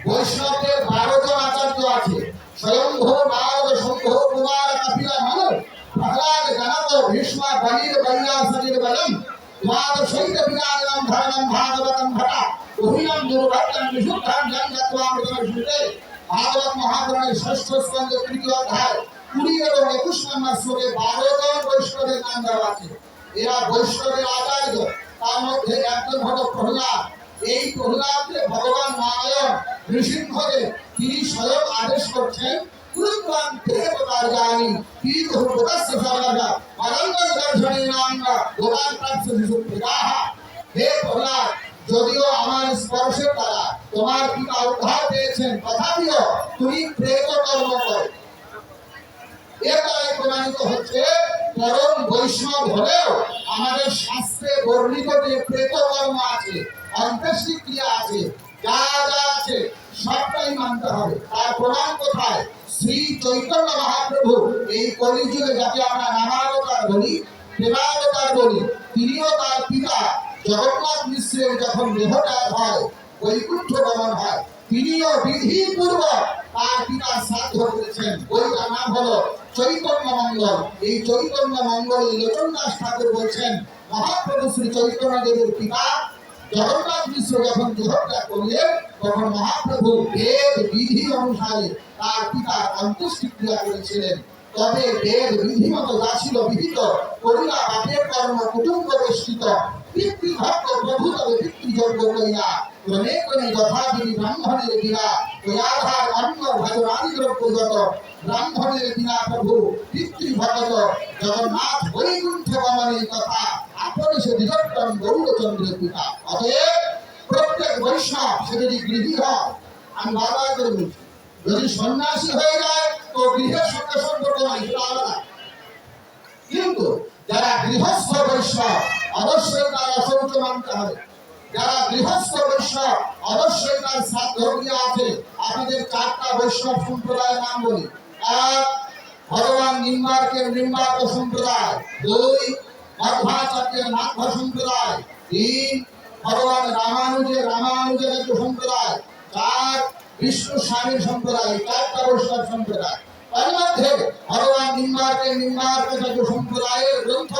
Speaker 1: বৈষ্ণবদের 12 জন আচার্য আছে। স্বয়ংভূ নারদ শঙ্খ কুমার কপিল মনু প্রহ্লাদ জনক ভীষ্ম বলির বৈয়াসির বলম দ্বাদশৈত বিরাজনম ধর্মম ভাগবতম ভটা উহিনম দুর্ভট্টম বিশুদ্ধম জন্মত্বামৃতম শুতে। ভাগবত মহাপুরাণের 6ষ্ঠ স্কন্ধ 3য় অধ্যায় 20 এবং 21 নম্বর শ্লোকে 12 জন বৈষ্ণবের নাম দেওয়া আছে। এরা বৈষ্ণবের আচার্য। তার মধ্যে একজন হলো প্রহ্লাদ। এই প্রহ্লাদকে ভগবান নারায়ণ নৃসিংহদেব তিনি স্বয়ং আদেশ করছেন, কুরুত্বাং দেবতার জানি পীত হুবতস্য সর্বদা অনন্তর দর্শনে নামনা গোপাল প্রাপ্ত সুপ্রদাহ। হে প্রহ্লাদ, যদিও আমার স্পর্শের দ্বারা তোমার পিতা উদ্ধার পেয়েছেন, তথাপিও তুমি প্রেত কর্ম করো। এর দ্বারা প্রমাণিত হচ্ছে পরম বৈষ্ণব হলেও আমাদের শাস্ত্রে বর্ণিত যে প্রেত কর্ম আছে, অন্ত্যেষ্টি ক্রিয়া আছে, যা যা আছে সবটাই মানতে হবে। তার প্রমাণ কোথায়? শ্রী চৈতন্য মহাপ্রভু এই কলিযুগে যাকে আমরা নামাবতার বলি, প্রেমাবতার বলি, তিনিও তার পিতা জগন্নাথ মিশ্রের যখন দেহত্যাগ হয়, বৈকুণ্ঠ গমন হয়, তিনিও বিধিপূর্বক তার পিতা শ্রাদ্ধ করেছেন। বইটার নাম হলো চৈতন্য মঙ্গল। এই চৈতন্য মঙ্গল লোচনদাস ঠাকুর বলছেন, মহাপ্রভু শ্রী চৈতন্য দেবের পিতা জগন্নাথ মিশ্র যখন দেহত্যাগ করলেন, তখন মহাপ্রভু বেদ বিধি অনুসারে তার পিতার অন্ত্যেষ্টি ক্রিয়া করেছিলেন। তবে বেদ বিধি মতো যা ছিল বিহিত, করিয়া বাপের কর্ম কুটুম্ব বেষ্টিত, পিতৃভক্ত প্রভু তবে পিতৃযজ্ঞ করিয়া ক্রমে ক্রমে যথাবিধি ব্রাহ্মণের বিনা দয়াধার অন্ন ভজনাদি দ্রব্যগত ব্রাহ্মণের বিনা প্রভু পিতৃভগত জগন্নাথ বৈকুণ্ঠ গমনের কথা আপনি সে বিদগ্ধম গৌরচন্দ্রের পিতা। অতএব প্রত্যেক বৈষ্ণব সে যদি গৃহী হয়, আমি বারবার করে বলছি, যদি সন্ন্যাসী হয়ে যায় তো গৃহের সঙ্গে সম্পর্ক নাই, সেটা আলাদা। কিন্তু যারা গৃহস্থ বৈষ্ণব অবশ্যই তার অশৌচ মানতে হবে। যারা গৃহস্থ বৈষ্ণব অবশ্যই তার শ্রাদ্ধ ক্রিয়া আছে। আপনাদের 4টা বৈষ্ণব সম্প্রদায়ের নাম বলি। 1, ভগবান নিম্বার্কের নিম্বার্ক সম্প্রদায়। 2, মাধ্বাচার্যের মাধ্ব সম্প্রদায়। 3, ভগবান রামানুজের রামানুজাচার্য সম্প্রদায়। 4, বিষ্ণু স্বামীর সম্প্রদায়। 4টা বৈষ্ণব সম্প্রদায়। তার মধ্যে ভগবান নিম্বার্কের নিম্বার্কাচার্য সম্প্রদায়ের গ্রন্থ,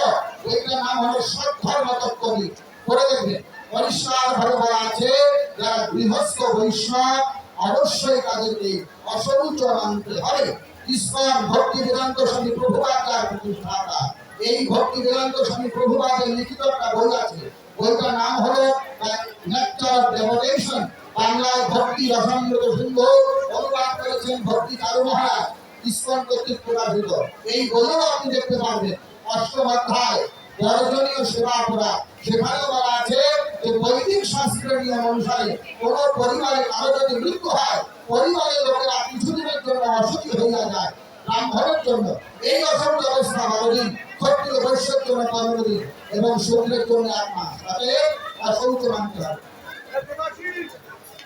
Speaker 1: ওইটার নাম হলো সদ্ধর্ম তত্ত্ববী। পড়ে দেখবেন, পরিষ্কার ভাবে বলা আছে, যারা গৃহস্থ বৈষ্ণব অবশ্যই তাদেরকে অশৌচ মানতে হবে। ইসকন ভক্তি বেদান্ত স্বামী প্রভুপাদ তার প্রতিষ্ঠাতা। এই ভক্তি বেদান্ত স্বামী প্রভুপাদের লিখিত একটা বই আছে। বইটার নাম হলো নেকটার অফ ডেভোটেশন। বাংলায় ভক্তি রসামৃত সিন্ধু অনুবাদ করেছেন ভক্তি চারু মহারাজ, ইসকন কর্তৃক প্রকাশিত। এই বইও আপনি দেখতে পারবেন। 8ম অধ্যায় বর্জনীয় সেবা অপরাধ, সেখানেও বলা আছে যে বৈদিক শাস্ত্রের নিয়ম অনুসারে কোন পরিবারে কারো যদি মৃত্যু হয়, পরিবারের লোকেরা কিছুদিনের জন্য অসুখী হইয়া যায়। ব্রাহ্মণের জন্য এই অসংখ্য অবস্থা 12 দিন, ক্ষত্রিয় বৈশ্যের জন্য 15 দিন এবং শূদ্রের জন্য 1 মাস। তাতে অশৌচ মানতে হবে।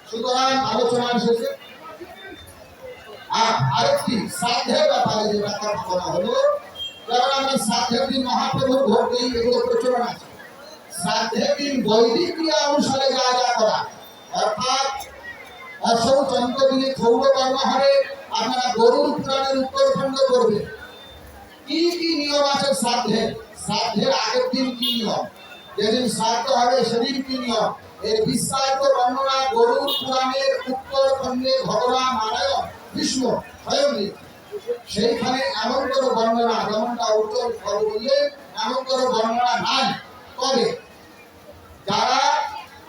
Speaker 1: সুতরাং আলোচনার শেষে আরেকটি শ্রাদ্ধের ব্যাপারে যে ব্যাপার বলা হলো, যেমন আমরা শ্রাদ্ধের দিন মহাপ্রভুর ভোগ দিই, এগুলো প্রচলন আছে। শ্রাদ্ধের দিন বৈদিক ক্রিয়া অনুসারে যা যা করা, অর্থাৎ অশৌচ দিনে ক্ষৌর কর্ম হবে। আপনারা গরুর পুরাণের উত্তরখণ্ড করবেন, কি কি নিয়ম আছে শ্রাদ্ধের। শ্রাদ্ধের আগের দিন কি নিয়ম, যেদিন শ্রাদ্ধ হবে সেদিন কি নিয়ম, এর বিস্তারিত বর্ণনা গরুর পুরাণের উত্তরখণ্ডে ভগবান নারায়ণ বিষ্ণু স্বয়ং। সেইখানে এমন কোনো বর্ণনা, যেমনটা উত্তর বললে এমন কোনো বর্ণনা নাই। তবে যারা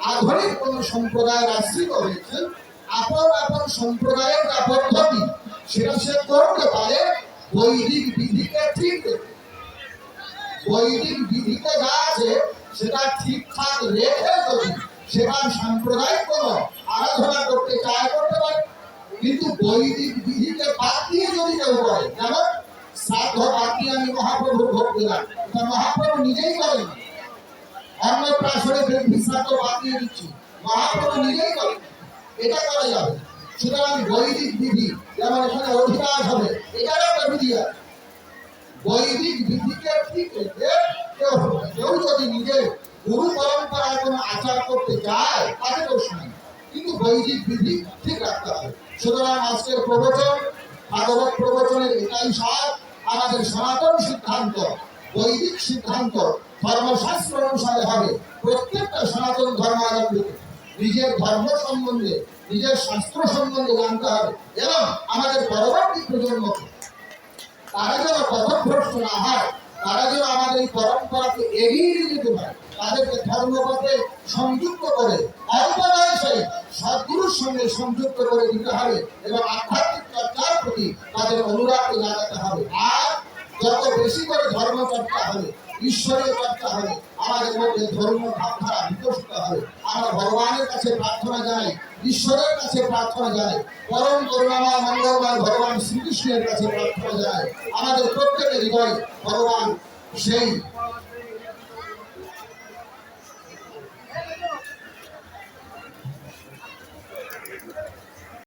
Speaker 1: আধুনিক কোন সম্প্রদায়ের আশ্রিত হয়েছেন, আপন আপন সম্প্রদায়ের যা পদ্ধতি সেটা সে করতে পারে, বৈদিক বিধিকে ঠিক রেখে। বৈদিক বিধিতে যা আছে সেটা ঠিকঠাক রেখে যদি সেখান সাম্প্রদায়িক কোন আরাধনা করতে চায় করতে পারে। কিন্তু বৈদিক বিধিকে বাদ দিয়ে যদি কেউ করে, যেমন শ্রাদ্ধ বাদ দিয়ে আমি মহাপ্রভুর ভোগ দিলাম, এটা মহাপ্রভু নিজেই করেন। অন্নপ্রাশনে শ্রাদ্ধ বাদ দিয়ে দিচ্ছি, মহাপ্রভু নিজেই করেন, এটা করা যাবে। সুতরাং বৈদিক বিধি, যেমন এখানে অধিকার হবে, এটারও একটা বিধি আছে। বৈদিক বিধিকে ঠিক রেখে কেউ যদি নিজে গুরু পরম্পরায় কোনো আচার করতে চায় তাতে দোষ নাই, কিন্তু বৈদিক বিধি ঠিক রাখতে হবে। সুতরাং আজকের প্রবচন, ভাগবত প্রবচনের এটাই সার, আমাদের সনাতন সিদ্ধান্ত, বৈদিক সিদ্ধান্ত ধর্মশাস্ত্র অনুসারে হবে। প্রত্যেকটা সনাতন ধর্মাবলম্বী নিজের ধর্ম সম্বন্ধে, নিজের শাস্ত্র সম্বন্ধে জানতে হবে, এবং আমাদের পরবর্তী প্রজন্মকে তারা যেন পথভ্রষ্ট না হয়, তারা যেন আমাদের এই পরম্পরাকে এগিয়ে নিয়ে যেতে পারে, তাদেরকে ধর্মপথে সংযুক্ত করে অল্প বয়সে সদ্গুরুর সঙ্গে সংযুক্ত করে দিতে হবে, এবং আধ্যাত্মিক চর্চার প্রতি তাদের অনুরাগকে জানাতে হবে। আর যত বেশি করে ধর্ম চর্চা হবে, ঈশ্বরের চর্চা হবে, আমাদের মধ্যে ধর্ম ভাবনা বিকশিত হবে। আমরা ভগবানের কাছে প্রার্থনা জানাই, ঈশ্বরের কাছে প্রার্থনা জানাই, পরম করুণাময় মঙ্গলময় ভগবান শ্রীকৃষ্ণের কাছে প্রার্থনা জানাই। আমাদের প্রত্যেকের হৃদয়ে ভগবান সেই